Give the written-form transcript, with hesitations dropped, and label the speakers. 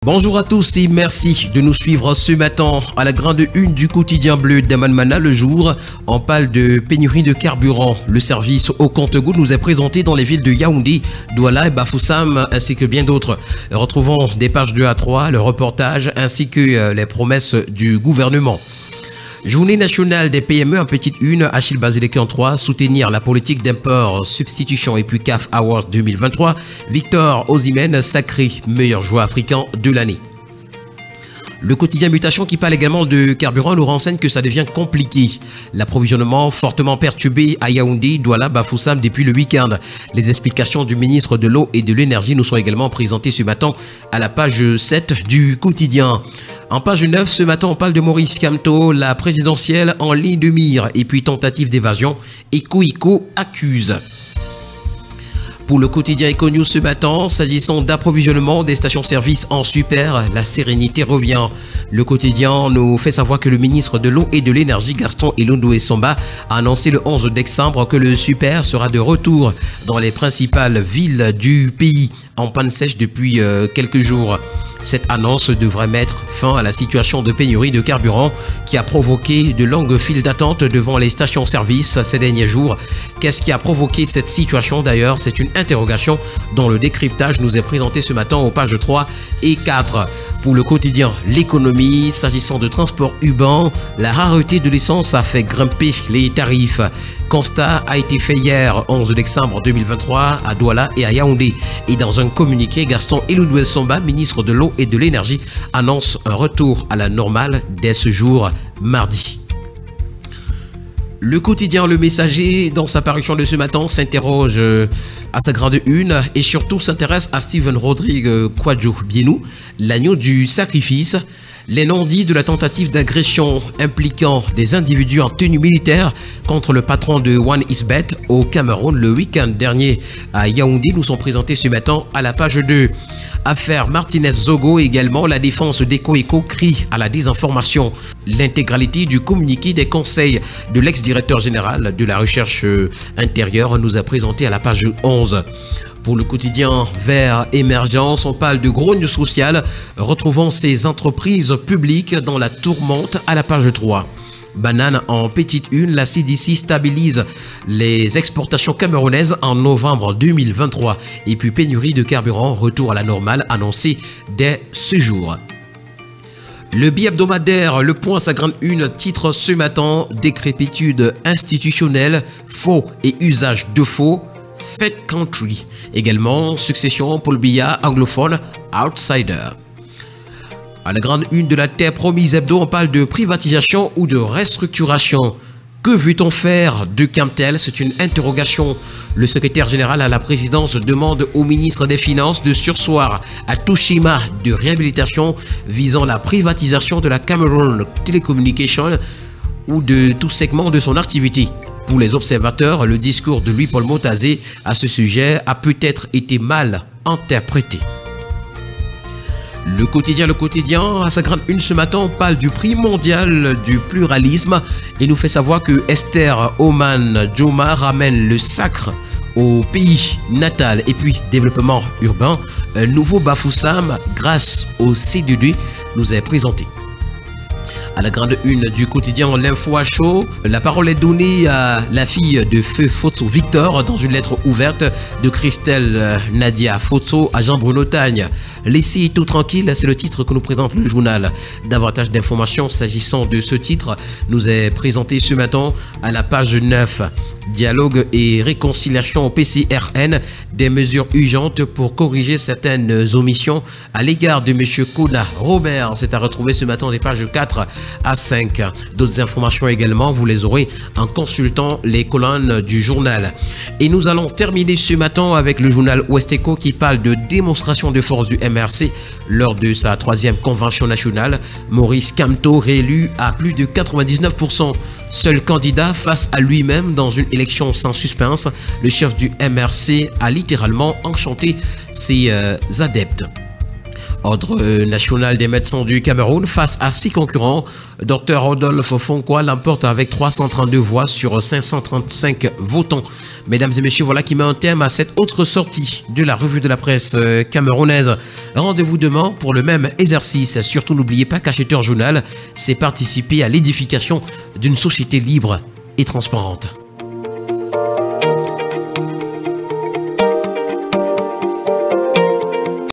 Speaker 1: Bonjour à tous et merci de nous suivre ce matin à la grande une du quotidien bleu d'Amanmana le jour. On parle de pénurie de carburant. Le service au compte-gouttes nous est présenté dans les villes de Yaoundé, Douala et Bafoussam ainsi que bien d'autres. Retrouvons des pages 2 à 3, le reportage ainsi que les promesses du gouvernement. Journée nationale des PME en petite une, Achille Basélékian 3, soutenir la politique d'import, substitution et puis CAF Awards 2023. Victor Osimhen, sacré meilleur joueur africain de l'année. Le quotidien Mutation qui parle également de carburant nous renseigne que ça devient compliqué. L'approvisionnement fortement perturbé à Yaoundé, Douala, Bafoussam depuis le week-end. Les explications du ministre de l'Eau et de l'Énergie nous sont également présentées ce matin à la page 7 du quotidien. En page 9, ce matin, on parle de Maurice Kamto, la présidentielle en ligne de mire et puis tentative d'évasion. Eco accuse. Pour le quotidien Econews ce matin, s'agissant d'approvisionnement des stations-service en super, la sérénité revient. Le quotidien nous fait savoir que le ministre de l'Eau et de l'Énergie, Gaston Elondo Essomba, a annoncé le 11 décembre que le super sera de retour dans les principales villes du pays, en panne sèche depuis quelques jours. Cette annonce devrait mettre fin à la situation de pénurie de carburant qui a provoqué de longues files d'attente devant les stations-service ces derniers jours. Qu'est-ce qui a provoqué cette situation d'ailleurs? C'est une interrogation dont le décryptage nous est présenté ce matin aux pages 3 et 4. Pour le quotidien L'économie, s'agissant de transport urbain, la rareté de l'essence a fait grimper les tarifs. Constat a été fait hier 11 décembre 2023 à Douala et à Yaoundé. Et dans un communiqué, Gaston Elondo Essomba, ministre de l'Eau et de l'Énergie, annonce un retour à la normale dès ce jour mardi. Le quotidien Le Messager, dans sa parution de ce matin, s'interroge à sa grande une et surtout s'intéresse à Steven Rodrigue Kwadjo Bienou, l'agneau du sacrifice. Les non-dits de la tentative d'agression impliquant des individus en tenue militaire contre le patron de One Isbet au Cameroun le week-end dernier à Yaoundé nous sont présentés ce matin à la page 2. Affaire Martinez-Zogo également, la défense d'Eco crie à la désinformation. L'intégralité du communiqué des conseils de l'ex-directeur général de la recherche intérieure nous a présenté à la page 11. Pour le quotidien Vert Émergence, on parle de grogne sociale. Retrouvons ces entreprises publiques dans la tourmente à la page 3. Banane en petite une, la CDC stabilise les exportations camerounaises en novembre 2023. Et puis pénurie de carburant, retour à la normale annoncé dès ce jour. Le bi-hebdomadaire, Le Point, sa grande une, titre ce matin, décrépitude institutionnelle, faux et usage de faux. Fake Country. Également, succession Paul Biya, anglophone, Outsider. À la grande une de la Terre promise hebdo, on parle de privatisation ou de restructuration. Que veut-on faire de Camtel? C'est une interrogation. Le secrétaire général à la présidence demande au ministre des Finances de surseoir à tout schéma de réhabilitation visant la privatisation de la Cameroon Telecommunication ou de tout segment de son activité. Pour les observateurs, le discours de Louis-Paul Motazé à ce sujet a peut-être été mal interprété. Le quotidien, à sa grande une ce matin, parle du prix mondial du pluralisme et nous fait savoir que Esther Oman Joma ramène le sacre au pays natal et puis développement urbain. Un nouveau Bafoussam grâce au C2D nous est présenté. À la grande une du quotidien L'Info à chaud, la parole est donnée à la fille de Feu Fotso Victor dans une lettre ouverte de Christelle Nadia Fotso à Jean-Bruno Tagne. Laissez tout tranquille, c'est le titre que nous présente le journal. Davantage d'informations s'agissant de ce titre nous est présenté ce matin à la page 9. Dialogue et réconciliation au PCRN, des mesures urgentes pour corriger certaines omissions à l'égard de M. Kona Robert. C'est à retrouver ce matin des pages 4 à 5. D'autres informations également, vous les aurez en consultant les colonnes du journal. Et nous allons terminer ce matin avec le journal Ouest-Eco qui parle de démonstration de force du MRC lors de sa 3e convention nationale. Maurice Kamto réélu à plus de 99%. Seul candidat face à lui-même dans une élection sans suspense. Le chef du MRC a littéralement enchanté ses adeptes. Ordre national des médecins du Cameroun, face à 6 concurrents, Dr Rodolphe Fonkwa l'emporte avec 332 voix sur 535 votants. Mesdames et messieurs, voilà qui met un terme à cette autre sortie de la revue de la presse camerounaise. Rendez-vous demain pour le même exercice. Surtout n'oubliez pas qu'Acheteur Journal, c'est participer à l'édification d'une société libre et transparente.